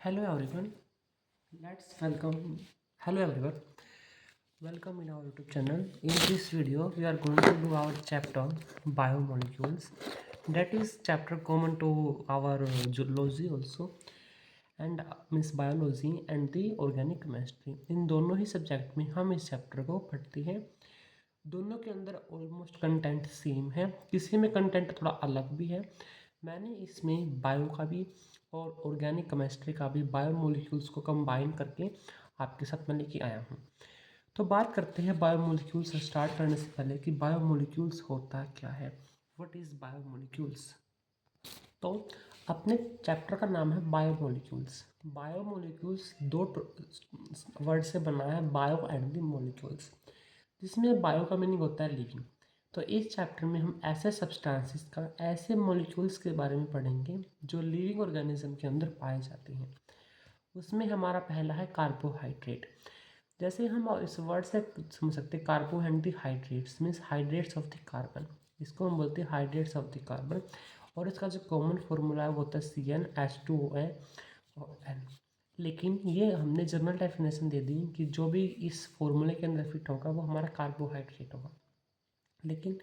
Hello everyone. Let's welcome. Hello everyone. Welcome in our YouTube channel. In this video, we are going to do our chapter biomolecules. That is chapter common to our zoology also and means biology and the organic chemistry. इन दोनों ही subject में हम इस chapter को पढ़ते हैं। दोनों के अंदर ऑलमोस्ट कंटेंट सेम है, किसी में कंटेंट थोड़ा अलग भी है। मैंने इसमें बायो का भी और ऑर्गेनिक केमिस्ट्री का भी बायोमोलिक्यूल्स को कंबाइन करके आपके साथ मैं लेके आया हूँ। तो बात करते हैं बायोमोलिक्यूल्स स्टार्ट करने से पहले कि बायोमोलिक्यूल्स होता क्या है, व्हाट इज़ बायोमोलिक्यूल्स। तो अपने चैप्टर का नाम है बायोमोलिक्यूल्स। बायोमोलिक्यूल्स दो वर्ड से बना है, बायो एंड द मोलिक्यूल्स, जिसमें बायो का मीनिंग होता है लिविंग। तो इस चैप्टर में हम ऐसे सब्सटेंसेस का, ऐसे मॉलिक्यूल्स के बारे में पढ़ेंगे जो लिविंग ऑर्गेनिज्म के अंदर पाए जाते हैं। उसमें हमारा पहला है कार्बोहाइड्रेट। जैसे हम इस वर्ड से समझ सकते हैं, carbo and the hydrates means hydrates of the carbon, इसको हम बोलते हैं हाइड्रेट्स ऑफ द कार्बन। और इसका जो कॉमन फॉर्मूला है वो होता है CnH2O और N। लेकिन ये हमने जनरल डेफिनेशन दे दी कि जो भी इस फॉर्मूले के अंदर फिट होगा वो हमारा कार्बोहाइड्रेट होगा। लेकिन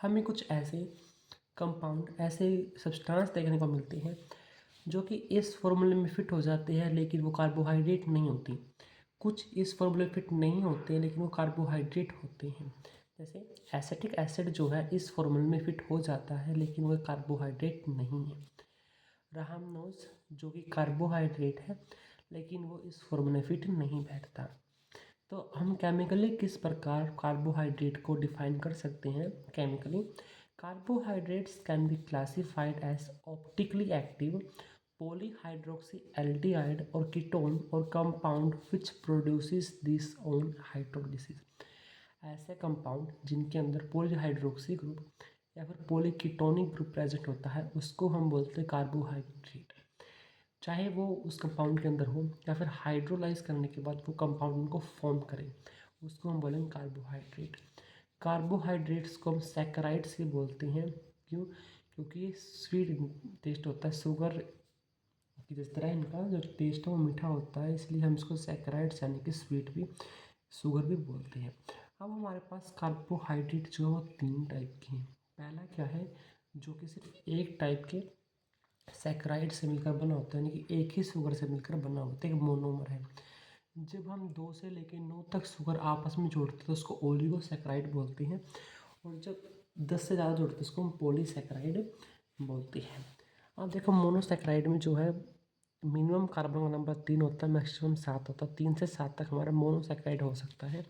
हमें कुछ ऐसे कंपाउंड, ऐसे सब्सटेंस देखने को मिलते हैं जो कि इस फॉर्मूले में फिट हो जाते हैं लेकिन वो कार्बोहाइड्रेट नहीं होती। कुछ इस फॉर्मूले फिट नहीं होते लेकिन वो कार्बोहाइड्रेट होते हैं। जैसे एसिटिक एसिड जो है इस फॉर्मूले में फिट हो जाता है लेकिन वो कार्बोहाइड्रेट नहीं है। रहामनोज जो कि कार्बोहाइड्रेट है लेकिन वो इस फॉर्मूले में फिट नहीं बैठता। तो हम केमिकली किस प्रकार कार्बोहाइड्रेट को डिफाइन कर सकते हैं। Chemically carbohydrates can be classified as optically active polyhydroxy aldehyde और कीटोन और compound which produces this on hydrolysis. ऐसे कंपाउंड जिनके अंदर पॉलीहाइड्रोक्सी ग्रुप या फिर पॉलीकीटोनिक ग्रुप प्रेजेंट होता है उसको हम बोलते हैं कार्बोहाइड्रेट। चाहे वो उस कंपाउंड के अंदर हो या फिर हाइड्रोलाइज करने के बाद वो कंपाउंड उनको फॉर्म करे, उसको हम बोलेंगे कार्बोहाइड्रेट। कार्बोहाइड्रेट्स को हम सैकराइड्स भी बोलते हैं। क्यों? क्योंकि ये स्वीट टेस्ट होता है, शुगर की जिस तरह इनका जो टेस्ट है वो मीठा होता है, इसलिए हम इसको सैकराइड्स यानी कि स्वीट भी, शुगर भी बोलते हैं। अब हमारे पास कार्बोहाइड्रेट जो है वो 3 टाइप के हैं। पहला क्या है, जो कि सिर्फ एक टाइप के सैकराइड से मिलकर बना होता है, यानी कि एक ही शुगर से मिलकर बना होता है, एक मोनोमर है। जब हम 2 से लेकर 9 तक शुगर आपस में जोड़ते हैं तो उसको ओलिगोसैकराइड बोलते हैं, और जब 10 से ज़्यादा जोड़ते हैं उसको हम पॉलीसैकराइड बोलते हैं। अब देखो मोनोसैकराइड में जो है मिनिमम कार्बन का नंबर 3 होता है, मैक्सिमम 7 होता है। 3 से 7 तक हमारा मोनोसैकराइड हो सकता है,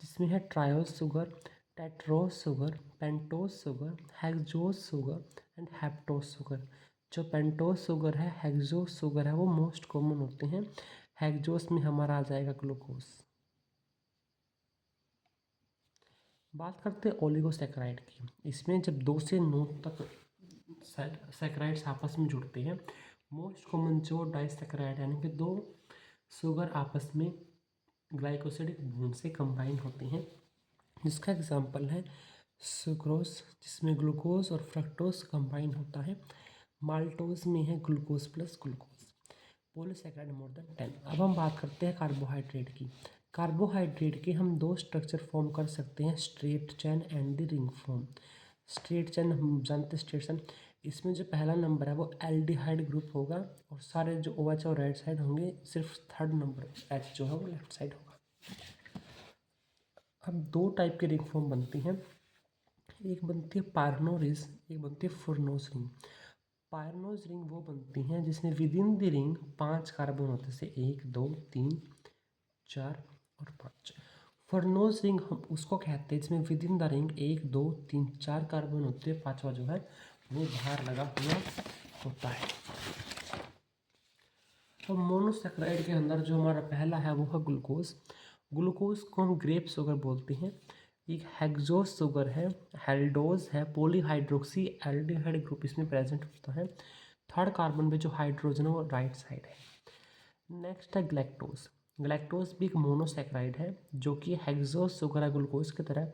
जिसमें है triose sugar, tetrose sugar, pentose sugar, hexose sugar and heptose sugar. जो पेंटोस शुगर है, हेक्सोस शुगर है, वो मोस्ट कॉमन होते हैं। हेक्सोस में हमारा आ जाएगा ग्लूकोज। बात करते हैं ओलिगोसैकराइड की। इसमें जब 2 से 9 तक सैकराइड्स आपस में जुड़ते हैं, मोस्ट कॉमन जो डाइसैकराइड यानी कि 2 शुगर आपस में ग्लाइकोसिडिक बॉन्ड से कंबाइन होते हैं, जिसका एग्जांपल है सुक्रोज, जिसमें ग्लूकोज और फ्रक्टोज कंबाइन होता है। माल्टोज में है glucose plus glucose. Polysaccharide more than 10। अब हम बात करते हैं कार्बोहाइड्रेट की। कार्बोहाइड्रेट के हम 2 स्ट्रक्चर फॉर्म कर सकते हैं, straight chain and the ring form. Straight chain हम जानते हैं, स्ट्रेट चेन इसमें जो पहला नंबर है वो एल्डिहाइड ग्रुप होगा और सारे जो OH और राइट साइड होंगे, सिर्फ थर्ड नंबर H जो है वो लेफ्ट साइड होगा। अब 2 टाइप के रिंग फॉर्म बनती हैं, एक बनती है पार्नोरिज, एक बनती है फुर्नोज रिंग। पार्नोज रिंग वो बनती हैं जिसमें with in the ring 5 carbon होते हैं, जैसे 1 2 3 4 और 5। फर्नोज रिंग हम उसको कहते हैं जिसमें with in the ring 1 2 3 4 carbon होते हैं, 5वां जो है वो बाहर लगा हुआ होता है। तो मोनोसैकराइड के अंदर जो हमारा पहला है वो है ग्लूकोज। ग्लूकोज को हम ग्रेप शुगर बोलते हैं। एक हेक्सोस शुगर है, हेल्डोज है, पॉलीहाइड्रोक्सी एल्डिहाइड ग्रुप इसमें प्रेजेंट होता है। थर्ड कार्बन पे जो हाइड्रोजन है वो राइट साइड है। नेक्स्ट है ग्लैक्टोज। ग्लैक्टोज भी एक मोनोसैकराइड है जो कि हेक्सोस शुगर है ग्लूकोज की तरह,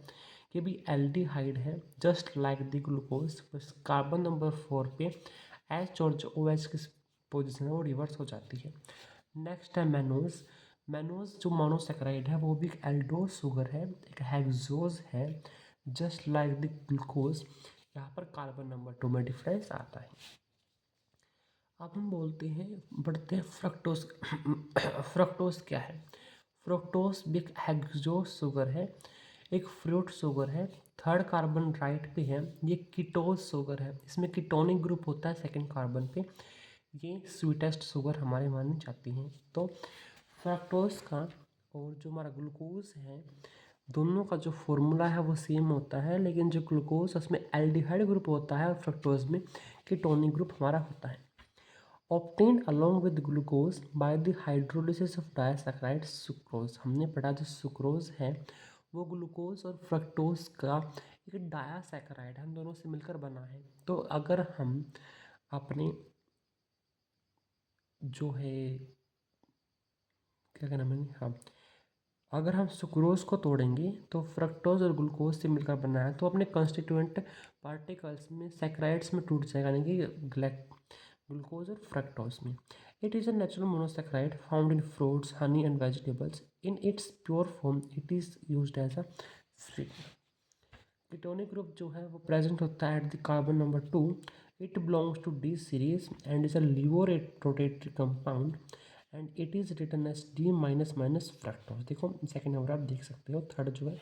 ये भी एल्डिहाइड है जस्ट लाइक द ग्लूकोज। बस कार्बन नंबर 4 पे एच और जो OH की पोजीशन है वो रिवर्स हो जाती है। नेक्स्ट है मैनोज। मैनोज जो मोनोसेक्राइड है वो भी एक एल्डोज शुगर है, एक हेक्सोज है, जस्ट लाइक द ग्लूकोज। यहाँ पर कार्बन नंबर 2 में डिफरेंस आता है। अब हम बोलते हैं, बढ़ते हैं फ्रक्टोज। फ्रक्टोज क्या है? फ्रक्टोज भी एक हेक्सोज शुगर है, एक फ्रूट शुगर है, थर्ड कार्बन राइट पे है, ये कीटोज शुगर है, इसमें कीटोनिक ग्रुप होता है सेकंड कार्बन पे, ये स्वीटेस्ट शुगर हमारे मानी जाती हैं। तो फ्रक्टोज का और जो हमारा ग्लूकोज है, दोनों का जो फॉर्मूला है वो सेम होता है, लेकिन जो ग्लूकोज उसमें एल्डिहाइड ग्रुप होता है और फ्रक्टोज में कीटोनिक ग्रुप हमारा होता है। Obtained along with glucose by the hydrolysis of disaccharide sucrose. हमने पढ़ा जो सुक्रोज है वो ग्लूकोज और फ्रक्टोज का एक डायासैकेराइड हम दोनों से मिलकर बना है। तो अगर हम अपने जो है क्या कहना मैंने, हाँ, अगर हम सुक्रोज को तोड़ेंगे तो फ्रक्टोज और ग्लूकोज से मिलकर बना है, तो अपने कंस्टिट्यूएंट पार्टिकल्स में सैकराइड्स में टूट जाएगा, यानी कि ग्लूकोज और फ्रक्टोज में। It is a natural monosaccharide found in fruits, honey and vegetables. In its pure form it is used as a sweetener. Ketonic group जो है वो प्रेजेंट होता है at the carbon number 2। It belongs to D series and is a laevorotatory compound and it is written as D minus minus fructose. देखो second number आप देख सकते हो, थर्ड जो है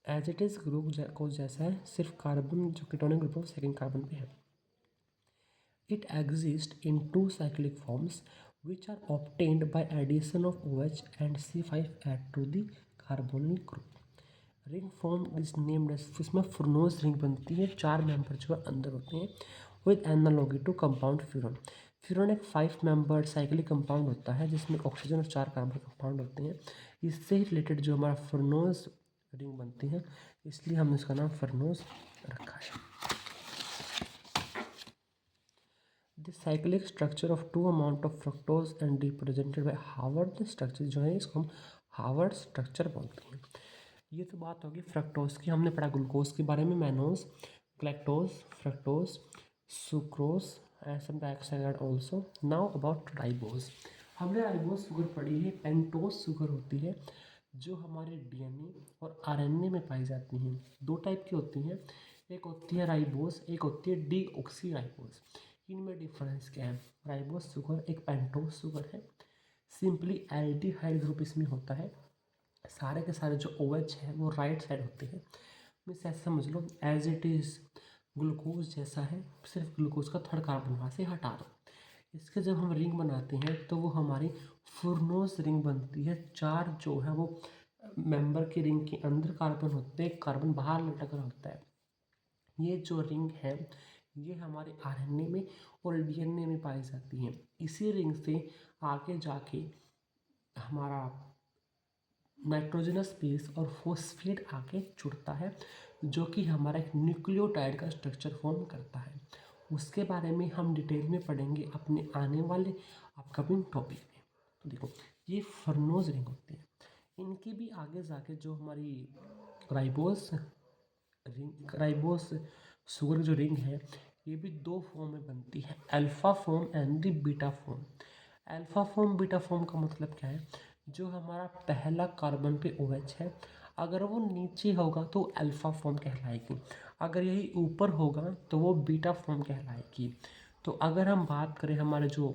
एज इट इज़ ग्रुप को जैसा है, सिर्फ कार्बन जो कीटोनिक ग्रुप है सेकंड कार्बन पे है। It exists in two cyclic forms which are obtained by addition of OH and C5 add to the carbonyl group. Ring form is named as, इसमें furanose ring बनती है, 4 member जो है अंदर होते हैं with analogy to compound furan. Furan एक 5 member cyclic compound होता है जिसमें ऑक्सीजन और 4 कार्बन कंपाउंड होते हैं। इससे ही रिलेटेड जो हमारा फ्रूनोज रिंग बनती है, इसलिए हमने इसका नाम फ्रूनोज रखा है। The cyclic structure of two amount of fructose and represented by Haworth structure जो है इसको हम हार्वर्ड स्ट्रक्चर बोलते हैं। ये तो बात होगी फ्रक्टोज की। हमने पढ़ा ग्लूकोज के बारे में, mannose, galactose, fructose, sucrose and some dioxide also. Now about ribose. हमने राइबोज शुगर पढ़ी है, पेंटोज शुगर होती है जो हमारे डीएनए और आरएनए में पाई जाती हैं। 2 टाइप की होती हैं, एक होती है राइबोज, एक होती है डीऑक्सी राइबोज। इनमें डिफरेंस क्या है? राइबोज शुगर एक पेंटोज शुगर है, सिंपली एल्डिहाइड ग्रुप इसमें होता है, सारे के सारे जो OH है वो राइट साइड होते हैं। मीन्स ऐसे समझ लो एज इट इज़ ग्लूकोज जैसा है, सिर्फ ग्लूकोज का थर्ड कार्बन वहाँ से हटा दो। इसके जब हम रिंग बनाते हैं तो वो हमारी फुर्नोस रिंग बनती है। 4 जो है वो मेंबर की रिंग के अंदर कार्बन होते हैं, कार्बन बाहर लटक रहा होता है। ये जो रिंग है ये हमारे आरएनए में और डीएनए में पाई जाती हैं। इसी रिंग से आगे जाके हमारा नाइट्रोजनस बेस और फॉस्फेट आके जुड़ता है, जो कि हमारा एक न्यूक्लियोटाइड का स्ट्रक्चर फॉर्म करता है। उसके बारे में हम डिटेल में पढ़ेंगे अपने आने वाले अपकमिंग टॉपिक में। तो देखो ये फर्नोज रिंग होती है, इनकी भी आगे जाके जो हमारी राइबोस रिंग, राइबोस शुगर जो रिंग है ये भी 2 फॉर्म में बनती है, alpha form and the beta form. Alpha form beta form का मतलब क्या है? जो हमारा पहला कार्बन पे OH है, अगर वो नीचे होगा तो अल्फा फॉर्म कहलाएगी, अगर यही ऊपर होगा तो वो बीटा फॉर्म कहलाएगी। तो अगर हम बात करें हमारे जो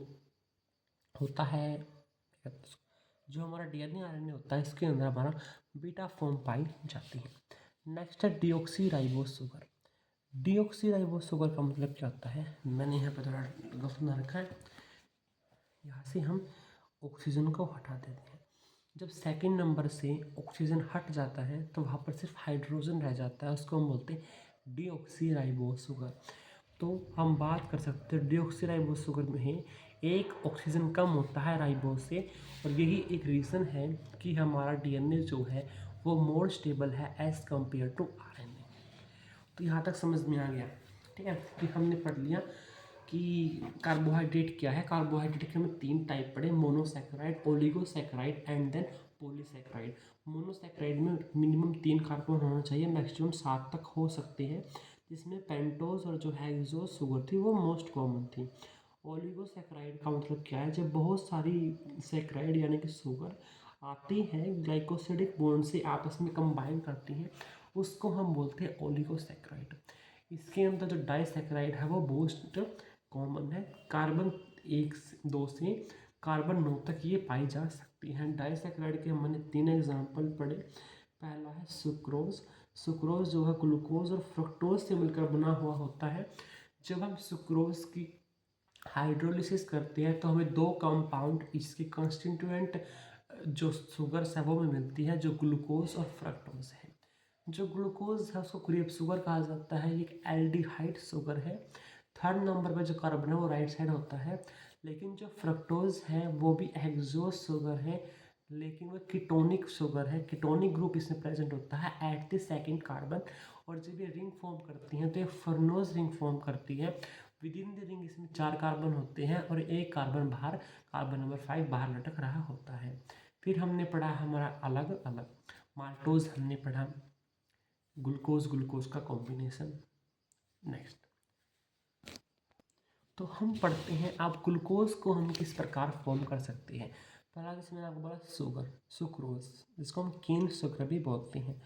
होता है, जो हमारा डीएनए आरएनए होता है इसके अंदर हमारा बीटा फॉर्म पाई जाती है। नेक्स्ट है deoxy ribose sugar. Deoxy ribose sugar का मतलब क्या होता है? मैंने यहाँ पर थोड़ा गफना रखा है, यहाँ से हम ऑक्सीजन को हटा देते हैं। जब सेकंड नंबर से ऑक्सीजन हट जाता है तो वहाँ पर सिर्फ हाइड्रोजन रह जाता है, उसको हम बोलते हैं डीऑक्सी राइबोस शुगर। तो हम बात कर सकते हैं डीऑक्सी राइबोस शुगर में है एक ऑक्सीजन कम होता है राइबोस से, और यही एक रीज़न है कि हमारा डीएनए जो है वो मोर स्टेबल है एज़ कम्पेयर टू आरएनए। तो यहाँ तक समझ में आ गया, ठीक है, कि हमने पढ़ लिया कि कार्बोहाइड्रेट क्या है। कार्बोहाइड्रेट के हमें 3 टाइप पढ़े, monosaccharide, oligosaccharide and then polysaccharide. Monosaccharide में मिनिमम 3 कार्बन होना चाहिए, मैक्सिमम 7 तक हो सकते हैं, जिसमें पेंटोज और जो हेक्सोज शुगर थी वो मोस्ट कॉमन थी। ओलिगोसैकेराइड का मतलब क्या है, जब बहुत सारी सैकेराइड यानी कि शुगर आती हैं ग्लाइकोसिडिक बॉन्ड से आपस में कंबाइन करती हैं, उसको हम बोलते हैं ओलिगोसैकेराइड। इसके अंदर जो डाइसैकेराइड है वो मोस्ट कॉमन है। कार्बन 1 2 से कार्बन 9 तक ये पाई जा सकती हैं। डाइसैकेराइड के हमने 3 एग्जाम्पल पढ़े। पहला है सुक्रोज। सुक्रोज जो है ग्लूकोज और फ्रक्टोज से मिलकर बना हुआ होता है। जब हम सुक्रोज की हाइड्रोलिसिस करते हैं तो हमें 2 कंपाउंड इसके कंस्टिट्यूएंट जो शुगर्स है वो हमें मिलती है, जो ग्लूकोज और फ्रक्टोज है। जो ग्लूकोज है उसको क्रेप शुगर कहा जाता है, ये एक एल्डिहाइड शुगर है। 3rd नंबर पे जो कार्बन है वो राइट साइड होता है। लेकिन जो फ्रक्टोज है वो भी हेक्सोज शुगर है, लेकिन वो कीटोनिक शुगर है। कीटोनिक ग्रुप इसमें प्रेजेंट होता है एट द 2nd कार्बन। और जब ये रिंग फॉर्म करती हैं तो ये फर्नोज रिंग फॉर्म करती है। विद इन द रिंग इसमें 4 कार्बन होते हैं और एक कार्बन बाहर, कार्बन नंबर 5 बाहर लटक रहा होता है। फिर हमने पढ़ा हमारा अलग अलग माल्टोज, हमने पढ़ा ग्लूकोज ग्लूकोज का कॉम्बिनेशन। नेक्स्ट तो हम पढ़ते हैं आप ग्लूकोज को हम किस प्रकार फॉर्म कर सकते हैं। पहला जैसे मैंने आपको बोला शुगर, सुक्रोज, जिसको हम केन शुगर भी बोलते हैं।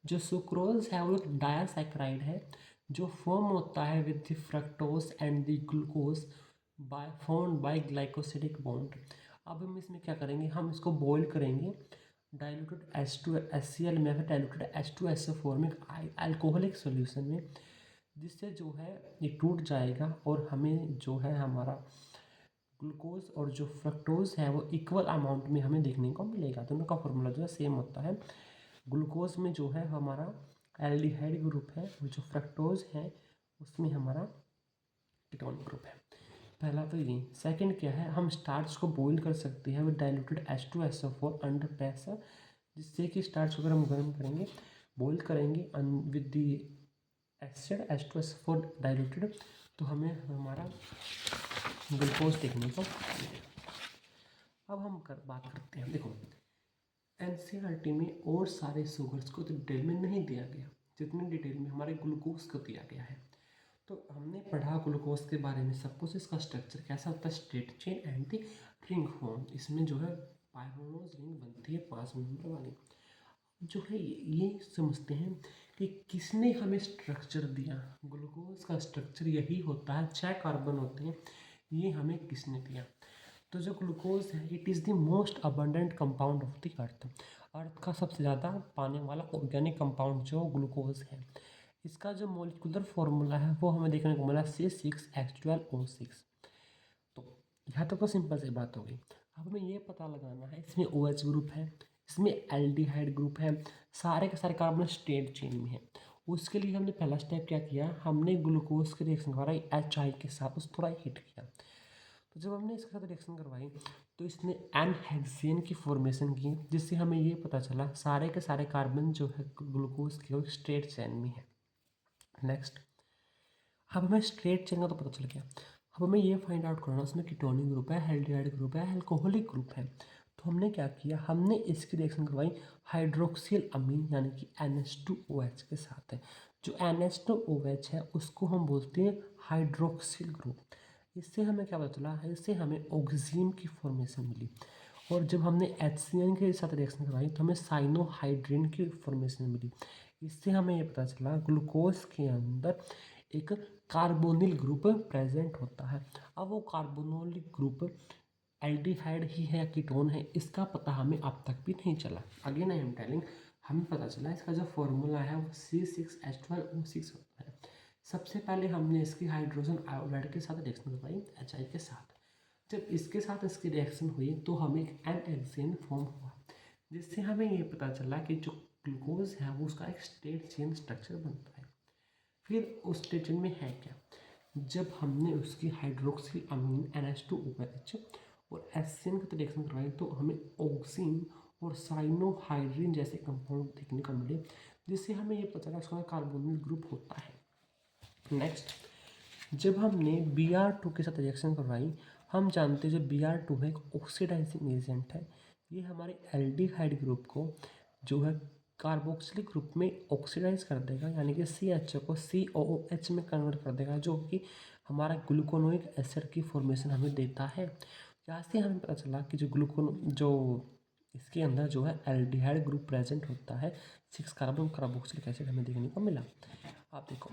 जो सुक्रोज है वो एक डायासैकेराइड है जो फॉर्म होता है with the fructose and the glucose by found by glycosidic bond. अब हम इसमें क्या करेंगे, हम इसको बॉईल करेंगे डाइल्यूटेड HCl में, फिर डाइल्यूटेड H2SO4 में अल्कोहलिक सॉल्यूशन में, जिससे जो है ये टूट जाएगा और हमें जो है हमारा ग्लूकोज और जो फ्रक्टोज है वो इक्वल अमाउंट में हमें देखने को मिलेगा। दोनों का फॉर्मूला जो है सेम होता है। ग्लूकोज में जो है हमारा एल्डिहाइड ग्रुप है, जो फ्रक्टोज है उसमें हमारा कीटोनिक ग्रुप है। पहला तो ये। सेकंड क्या है, हम स्टार्च को बॉईल कर सकते हैं with diluted H2SO4 under pressure, जिससे कि स्टार्च को अगर हम गर्म करेंगे, बॉईल करेंगे with the acid H2SO4 diluted, तो हमें हमारा ग्लूकोज देखने को मिलेगा। अब हम बात करते हैं, देखो NCERT में और सारे शुगर्स को तो डिटेल में नहीं दिया गया जितनी डिटेल में हमारे ग्लूकोज को दिया गया है। तो हमने पढ़ा ग्लूकोज के बारे में सब कुछ, इसका स्ट्रक्चर कैसा होता है, straight chain and the ring form. इसमें जो है पाइरोनोज रिंग बनती है 5 मेंबर वाली। जो है ये समझते हैं कि किसने हमें स्ट्रक्चर दिया। ग्लूकोज का स्ट्रक्चर यही होता है, 6 कार्बन होते हैं, ये हमें किसने दिया। तो जो ग्लूकोज है it is the most abundant compound of the earth. Earth का सबसे ज़्यादा पाने वाला ऑर्गेनिक कंपाउंड जो ग्लूकोज है। इसका जो मॉलिक्यूलर फॉर्मूला है वो हमें देखने को मिला C6H12O6। तो यहाँ तक तो सिंपल सी बात होगी। अब हमें ये पता लगाना है इसमें OH ग्रुप है, इसमें एल्डिहाइड ग्रुप है, सारे के सारे कार्बन स्ट्रेट चेन में है। उसके लिए हमने पहला स्टेप क्या किया, हमने ग्लूकोज के रिएक्शन करवाई HI के साथ, उस थोड़ा हीट किया। तो जब हमने इसके साथ रिएक्शन करवाई तो इसने एन हेक्सेन की फॉर्मेशन की, जिससे हमें ये पता चला सारे के सारे कार्बन जो है ग्लूकोज के वो स्ट्रेट चेन में है। नेक्स्ट, अब हमें स्ट्रेट चेन का तो पता चल गया। अब हमें ये फाइंड आउट करना उसमें कीटोनिक ग्रुप है, एल्डिहाइड ग्रुप है, अल्कोहलिक ग्रुप है। तो हमने क्या किया, हमने इसकी रिएक्शन करवाई हाइड्रोक्सिल अमीन यानी कि NH2OH के साथ है। जो NH2OH है उसको हम बोलते हैं हाइड्रोक्सिल ग्रुप। इससे हमें क्या पता चला, इससे हमें ऑक्सीजन की फॉर्मेशन मिली। और जब हमने HCN के साथ रिएक्शन करवाई तो हमें साइनोहाइड्रिन की फॉर्मेशन मिली। इससे हमें ये पता चला ग्लूकोज के अंदर एक कार्बोनिल ग्रुप प्रेजेंट होता है। अब वो कार्बोनिल ग्रुप एल्डिहाइड ही है या कीटोन है, इसका पता हमें अब तक भी नहीं चला। अगेन आई एम टेलिंग, हमें पता चला इसका जो फॉर्मूला है वो C6H12O6 होता है। सबसे पहले हमने इसकी हाइड्रोजन आयोडाइड के साथ रिएक्शन करवाई HI के साथ। जब इसके साथ इसकी रिएक्शन हुई तो हमें एक एन हेक्सेन फॉर्म हुआ, जिससे हमें ये पता चला कि जो ग्लूकोज है वो उसका एक स्ट्रेट चेन स्ट्रक्चर बनता है। फिर उस स्ट्रेट चेन में है क्या, जब हमने उसकी हाइड्रोक्सिल अमीन NH2OH और HCN का रिएक्शन करवाई तो हमें ऑक्सीन और साइनोहाइड्रिन जैसे कंपाउंड देखने को मिले, जिससे हमें ये पता चला उसका कार्बोनिल ग्रुप होता है। नेक्स्ट, जब हमने Br2 के साथ रिएक्शन करवाई, हम जानते हैं जो Br2 है एक ऑक्सीडाइजिंग एजेंट है। ये हमारे एल्डिहाइड ग्रुप को जो है कार्बोक्सिलिक ग्रुप में ऑक्सीडाइज कर देगा, यानी कि CH को COOH में कन्वर्ट कर देगा, जो कि हमारा ग्लूकोनोइक एसिड की फॉर्मेशन हमें देता है। यहाँ से हमें पता चला कि जो इसके अंदर जो है एल्डिहाइड ग्रुप प्रेजेंट होता है, 6 कार्बन कार्बोक्सिलिक एसिड हमें देखने को मिला। आप देखो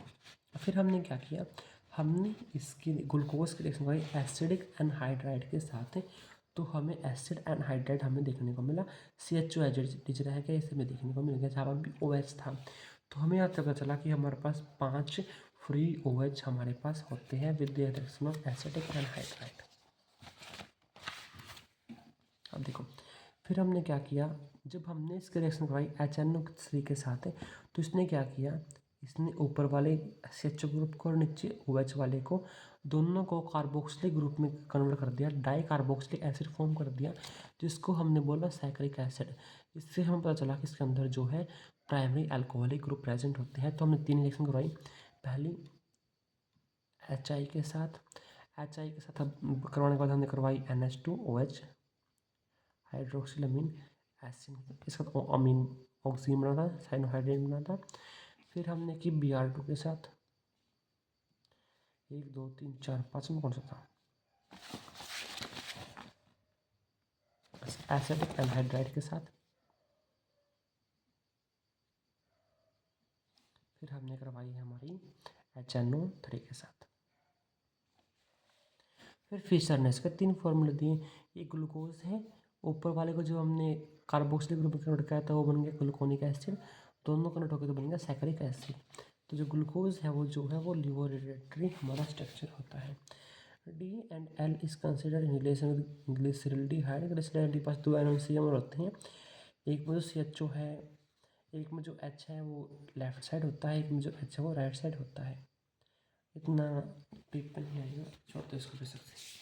फिर हमने क्या किया, हमने इसकी ग्लूकोज की रिएक्शन कराई एसिडिक एनहाइड्राइड के साथ, तो हमें एसिड एनहाइड्राइड हमें देखने को मिला। CHO एच रह गया, इसे हमें देखने को मिल गया, जहाँ पर भी OH था। तो हमें यहाँ पता चला कि हमारे पास 5 फ्री OH हमारे पास होते हैं with the reaction of acidic anhydride. अब देखो फिर हमने क्या किया, जब हमने इसके रिएक्शन करवाई HNO3 के साथ, तो इसने क्या किया, इसने ऊपर वाले CHO ग्रुप को और नीचे OH वाले को, दोनों को कार्बोक्सिलिक ग्रुप में कन्वर्ट कर दिया, डाई कार्बोक्सिलिक एसिड फॉर्म कर दिया, जिसको हमने बोला साइक्लिक एसिड। इससे हमें पता चला कि इसके अंदर जो है प्राइमरी अल्कोहलिक ग्रुप प्रेजेंट होते हैं। तो हमने 3 रिएक्शन करवाई, पहली HI के साथ, HI के साथ करवाने के बाद हमने करवाई NH2OH हाइड्रोक्सिलामीन एसिड, इसका तो अमीन ऑक्सीजन बना था, साइनोहाइड्रेट बना था। फिर हमने की Br2 के साथ, 1 2 3 4 5 में कौन सा था, एसिडिक एनहाइड्राइड के साथ। फिर हमने करवाई हमारी HNO3 के साथ। फिर फिशर ने इसके 3 फॉर्मूले दिए, ये ग्लूकोज है, ऊपर वाले को जो हमने कार्बोक्सिलिक ग्रुप में कन्वर्ट किया था वो बन गया ग्लूकोनिक एसिड, दोनों कन्वर्ट होकर तो बन गया सैकरिक एसिड। तो जो ग्लूकोज है वो जो है वो लिवोरेटरी हमारा स्ट्रक्चर होता है। D and L is considered in relation with glyceraldehyde. Glycerol के पास 2 आयन CMR होते हैं, एक में जो CHO है, एक में जो H है वो लेफ्ट साइड होता है, एक में जो H है वो राइट साइड होता है। इतना डीप में नहीं आएगा, छोड़ते इसको भी सकते।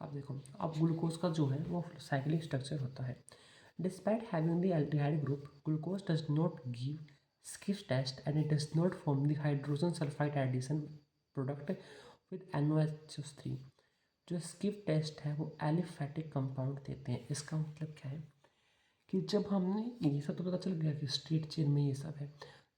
अब देखो, अब ग्लूकोज का जो है वो साइक्लिक स्ट्रक्चर होता है। Despite having the aldehyde group, glucose does not give Schiff test and it does not form the hydrogen sulphide addition product with NOH3। जो स्किफ टेस्ट है वो एलिफेटिक कंपाउंड देते हैं। इसका मतलब क्या है कि जब हमने ये सब तो पता चल गया कि स्ट्रेट चेन में ये सब है,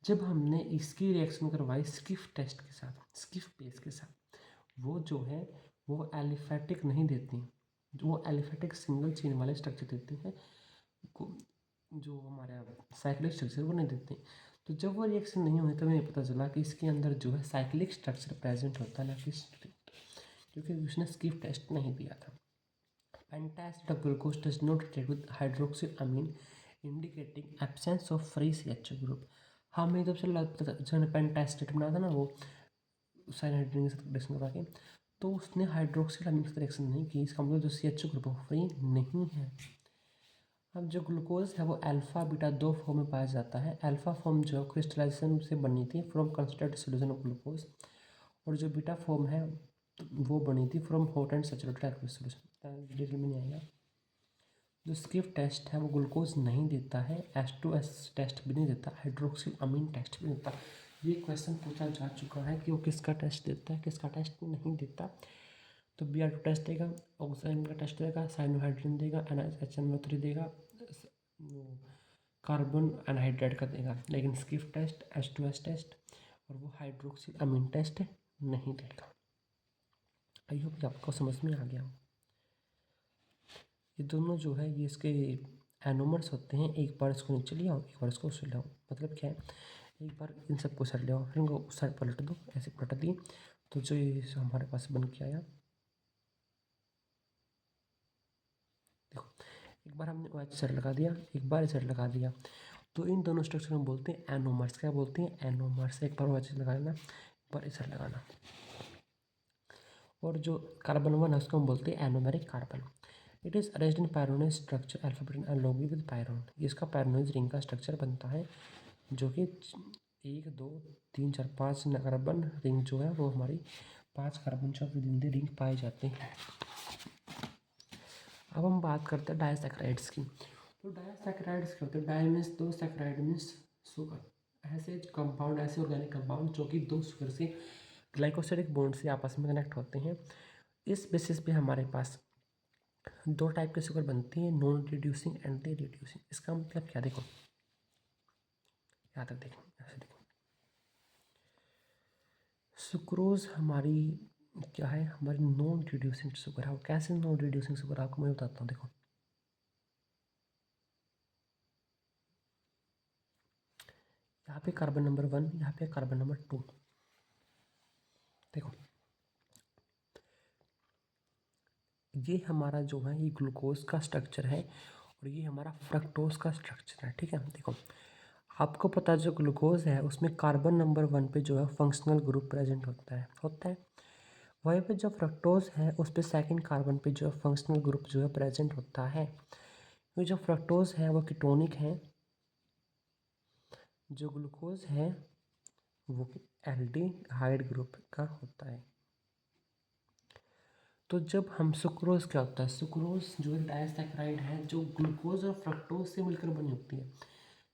जब हमने इसकी रिएक्शन करवाई स्किफ टेस्ट के साथ, स्किफ बेस के साथ, वो जो है वो एलिफेटिक नहीं देती, वो एलिफेटिक सिंगल चेन वाले स्ट्रक्चर देते हैं, जो हमारे साइक्लिक स्ट्रक्चर वो नहीं देते। तो जब वो रिएक्शन नहीं हुई तो हमें पता चला कि इसके अंदर जो है साइक्लिक स्ट्रक्चर प्रेजेंट होता है, ना कि स्ट्रेट, क्योंकि उसने स्किफ टेस्ट नहीं दिया था। Pentaacetate of glucose does not react with hydroxylamine indicating absence of free CHO group. हमें जब से पेंटाएसिड बनाया था ना वो साइनाइड्रीन के साथ रिएक्शन करवा के, तो उसने हाइड्रोक्सिलामीन के साथ रिएक्शन नहीं की, इसका मतलब जो CHO ग्रुप फ्री नहीं है। अब जो ग्लूकोज है वो अल्फा बीटा 2 फॉर्म में पाया जाता है। अल्फा फॉर्म जो क्रिस्टलाइजेशन से बनी थी from concentrated solution of glucose, और जो बीटा फॉर्म है वो बनी थी from hot and saturated aqueous solution. Detail में नहीं आएगा। जो स्किफ टेस्ट है वो ग्लूकोज नहीं देता है, H2S टेस्ट भी नहीं देता, हाइड्रोक्सिल अमीन टेस्ट भी नहीं देता। ये क्वेश्चन पूछा जा चुका है कि वो किसका टेस्ट देता है, किसका टेस्ट नहीं देता। तो Br2 टेस्ट देगा, ऑक्सीजन का टेस्ट देगा, साइनोहाइड्रिन देगा, HNO3 देगा, कार्बन एनहाइड्राइड का देगा, लेकिन स्किफ टेस्ट, H2S टेस्ट और वो हाइड्रोक्सिल अमीन टेस्ट नहीं देगा। आई होप आपको समझ में आ गया। ये दोनों जो है ये इसके एनोमर्स होते हैं, एक बार इसको नीचे ले आओ, एक बार इसको उस ले आओ। मतलब क्या है, एक बार इन सबको साइड ले आओ, फिर इनको उस साइड पलट दो, ऐसे पलट दिए तो जो ये हमारे पास बन के आया। देखो एक बार हमने OH साइड लगा दिया, एक बार इस साइड लगा दिया, तो इन दोनों स्ट्रक्चर में बोलते हैं एनोमर्स। क्या बोलते हैं? एनोमर्स। एक बार OH लगाना, एक बार इस साइड लगाना। और जो कार्बन 1 है उसको हम बोलते हैं anomeric carbon. It is arranged in pyronic structure alphabet analogy with pyran. इसका पायरोनिक रिंग का स्ट्रक्चर बनता है, जो कि 1 2 3 4 5 कार्बन रिंग जो है वो हमारी 5 कार्बन जो विद इन द रिंग पाए जाते हैं। अब हम बात करते हैं डायसैकेराइड्स की। तो डायसैकेराइड्स क्या होते हैं? Di means 2, saccharide means sugar. ऐसे कंपाउंड, ऐसे ऑर्गेनिक कंपाउंड जो कि 2 शुगर से ग्लाइकोसिडिक बॉन्ड से आपस में कनेक्ट होते हैं। इस बेसिस पे हमारे पास दो टाइप के शुगर बनती हैं, नॉन रिड्यूसिंग, एंटी रिड्यूसिंग। इसका मतलब क्या, देखो यहाँ तक देखो, ऐसे देखो, सुक्रोज हमारी क्या है, हमारी नॉन रिड्यूसिंग शुगर है। और कैसे नॉन रिड्यूसिंग शुगर, आपको मैं बताता हूँ। देखो यहाँ पे कार्बन नंबर 1, यहाँ पे कार्बन नंबर 2। देखो ये हमारा जो है ये ग्लूकोज का स्ट्रक्चर है और ये हमारा फ्रक्टोज का स्ट्रक्चर है। ठीक है, देखो आपको पता है जो ग्लूकोज है उसमें कार्बन नंबर 1 पे जो है फंक्शनल ग्रुप प्रेजेंट होता है। वहीं पे जो फ्रक्टोज है उस पे सेकेंड कार्बन पे जो है फंक्शनल ग्रुप जो है प्रेजेंट होता है। तो जो फ्रक्टोज है वो कीटोनिक है, जो ग्लूकोज है वो एल्डिहाइड ग्रुप का होता है। तो जब हम सुक्रोज, क्या होता है, सुक्रोज जो एक डायसैकेराइड है जो ग्लूकोज और फ्रक्टोज से मिलकर बनी होती है।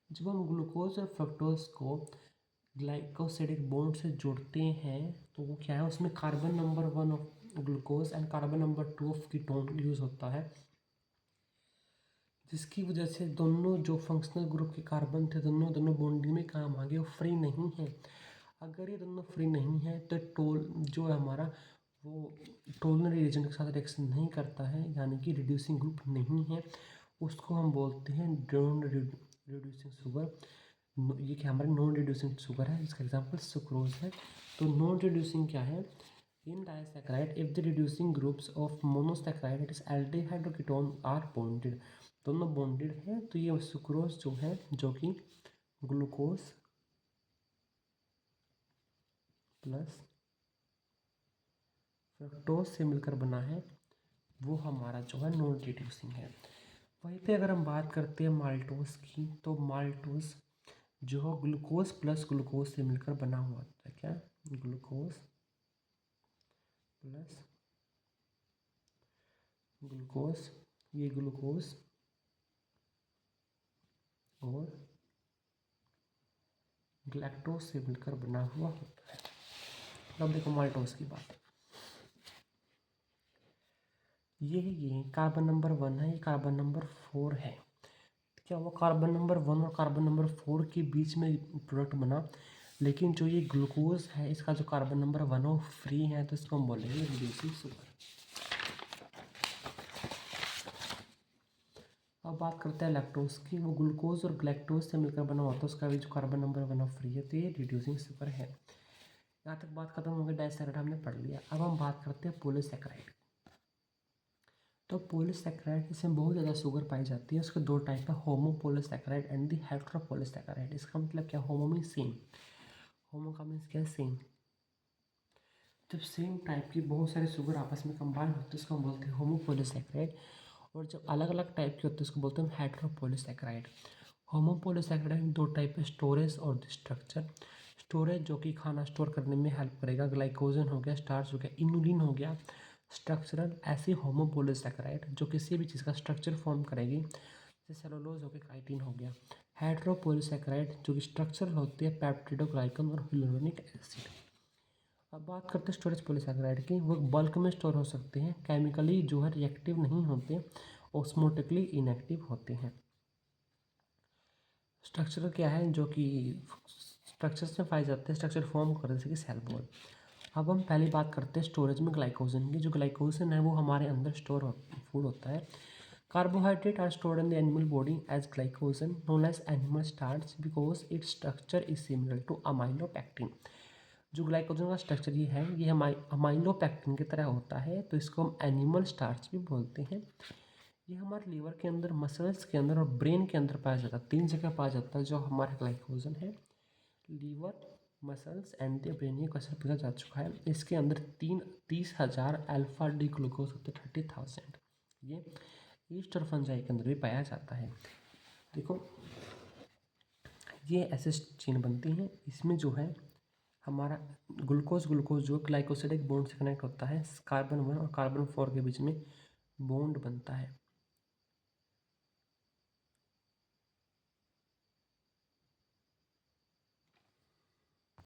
जब हम ग्लूकोज और फ्रक्टोज को ग्लाइकोसिडिक बॉन्ड से जोड़ते हैं तो वो क्या है, उसमें carbon number 1 of glucose and carbon number 2 of ketone use होता है, जिसकी वजह से दोनों जो फंक्शनल ग्रुप के कार्बन थे दोनों दोनों बॉन्डिंग में काम आ गए, वो फ्री नहीं है। अगर ये दोनों फ्री नहीं है तो टोल जो है हमारा वो टोलनरी एजेंट के साथ रिएक्शन नहीं करता है, यानी कि रिड्यूसिंग ग्रुप नहीं है, उसको हम बोलते हैं नॉन रिड्यूसिंग शुगर। ये क्या हमारे नॉन रिड्यूसिंग शुगर है, इसका एग्जांपल सुक्रोज है। तो नॉन रिड्यूसिंग क्या है, in disaccharide if the reducing groups of monosaccharide it is aldehyde और कीटोन आर बॉन्डेड, दोनों बॉन्डेड है, तो ये सुक्रोज जो है जो कि ग्लूकोज प्लस फ्रक्टोज से मिलकर बना है, वो हमारा जो है नॉन रिड्यूसिंग है। वहीं पे अगर हम बात करते हैं माल्टोज की, तो माल्टोज जो ग्लूकोज प्लस ग्लूकोज से मिलकर बना हुआ होता है। क्या, ग्लूकोज प्लस ग्लूकोज, ये ग्लूकोज और गैलेक्टोज से मिलकर बना हुआ होता है। अब देखो माल्टोज की बात, ये कार्बन नंबर 1 है, ये कार्बन नंबर 4 है। क्या वो कार्बन नंबर 1 और कार्बन नंबर 4 के बीच में प्रोडक्ट बना, लेकिन जो ये ग्लूकोज है इसका जो कार्बन नंबर 1 वो फ्री है, तो इसको हम बोलेंगे रिड्यूसिंग शुगर। अब बात करते हैं लैक्टोज की, वो ग्लूकोज और ग्लैक्टोज से मिलकर बना होता है, उसका भी जो कार्बन नंबर 1 फ्री है, तो ये रिड्यूसिंग शुगर है। यहाँ तक बात खत्म हो गई, डाइसैकेराइड हमने पढ़ लिया। अब हम बात करते हैं पॉलीसैकेराइड। तो पॉलीसैकेराइड इसमें बहुत ज़्यादा शुगर पाई जाती है, उसके दो टाइप है, होमोपॉलीसैकेराइड एंड दी हेटेरोपॉलीसैकेराइड। इसका मतलब क्या, होमो मीन्स सेम, होमो का मीन्स क्या है, सेम। जब सेम टाइप की बहुत सारे शुगर आपस में कंबाइन होते हैं उसको हम बोलते हैं होमोपॉलीसैकेराइड, और जब अलग अलग टाइप के होते हैं उसको बोलते हैं हेटेरोपॉलीसैकेराइड। होमोपॉलीसैकेराइड में दो टाइप है, स्टोरेज और स्ट्रक्चर। स्टोरेज जो कि खाना स्टोर करने में हेल्प करेगा, ग्लाइकोजन हो गया, स्टार्च हो गया, इनुलिन हो गया। स्ट्रक्चरल ऐसी होमोपॉलीसैकेराइड जो किसी भी चीज़ का स्ट्रक्चर फॉर्म करेगी, जैसे सेलुलोज हो गया, काइटिन हो गया। हेटेरोपॉलीसैकेराइड जो कि स्ट्रक्चरल होती है, पेप्टिडोग्लाइकन और हियालुरोनिक एसिड। अब बात करते हैं स्टोरेज पॉलीसैकेराइड की, वो बल्क में स्टोर हो सकते हैं, केमिकली जो है रिएक्टिव नहीं होते, ऑस्मोटिकली इनएक्टिव होते हैं। स्ट्रक्चर क्या है, जो कि स्ट्रक्चर्स में पाए जाते हैं, स्ट्रक्चर फॉर्म कर जैसे कि सेल वॉल। अब हम पहली बात करते हैं स्टोरेज में ग्लाइकोजन की। जो ग्लाइकोजन है वो हमारे अंदर फूड होता है। Carbohydrate are stored in the animal body as glycogen known as animal starch because its structure is similar to amylopectin. जो ग्लाइकोजन का स्ट्रक्चर ये है, ये अमाइलोपेक्टिन की तरह होता है, तो इसको हम एनिमल स्टार्च भी बोलते हैं। ये हमारे लीवर के अंदर, मसल्स के अंदर और ब्रेन के अंदर पाया जाता है, 3 जगह पाया जाता है जो हमारा ग्लाइकोजन है, liver, muscles and the brain. ये क्वेश्चन पूछा जा चुका है। इसके अंदर 30,000 अल्फा डी ग्लूकोज होते हैं, 30,000। ये ईस्ट और फंजाई के अंदर भी पाया जाता है। देखो ये ऐसे चेन बनती हैं, इसमें जो है हमारा ग्लूकोज जो ग्लाइकोसिडिक बॉन्ड से कनेक्ट होता है, कार्बन 1 और कार्बन 4 के बीच में बॉन्ड बनता है।